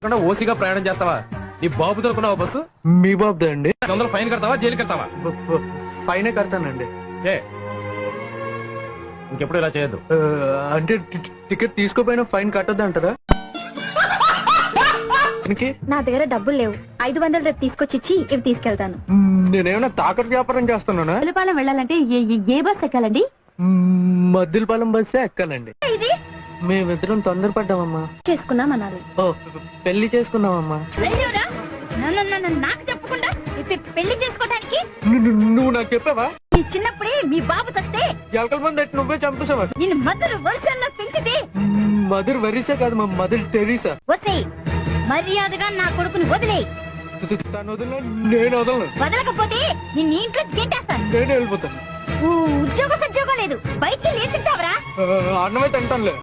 ఓసీగా ప్రయాణం చేస్తావా? నీ బాబు దొరుకున్నావా బస్సు? మీ బాబుదే అండి. అందరూ ఫైన్ కడతావా, జైలు కడతావా? పైన కడతానండి. ఏ ఇంకెప్పుడు ఇలా చేయొద్దు. అంటే టికెట్ తీసుకోపోయినా ఫైన్ కట్టద్దు అంటారా? నా దగ్గర డబ్బులు లేవు. 500 రేపు తీసుకొచ్చి ఇవి తీసుకెళ్తాను. నేనేమన్నా తాకట్టు వ్యాపారం చేస్తున్నానా? మద్దిలపాలెం వెళ్ళాలంటే ఏ బస్ ఎక్కాలండి? మద్దిలపాలెం బస్సే ఎక్కాలండి. ఇది మేమిద్దరం తొందరపడ్డామమ్మా. చేసుకున్నాం అనాలి. ఓ పెళ్లి చేసుకున్నామమ్మా. అయ్యోరా, నాకు చెప్పకుండా పెళ్లి చేసుకోవడానికి నువ్వు నాకు చెప్పావా? నీ చిన్నప్పుడే మీ బాబు తస్తే ఎలకల మంది ఎట్టు నువ్వే చంపేసావా? నేను మదర్ వరుసల్లో పెంచితే మదర్ వెరీసా కాదు మా మదర్ టెరీసా. వసేయ్, మర్యాదగా నా కొడుకుని వదిలేయ్. తను వదిలినా నేను వదలను. వదలకపోతే నిన్ను ఇంట్లో గెంటేస్తాను. నేనే వెళ్ళిపోతాను. ఉద్యోగం లేదు, బయటికి వెళ్ళి ఏం తింటావరా? అన్నమే తింటానులే.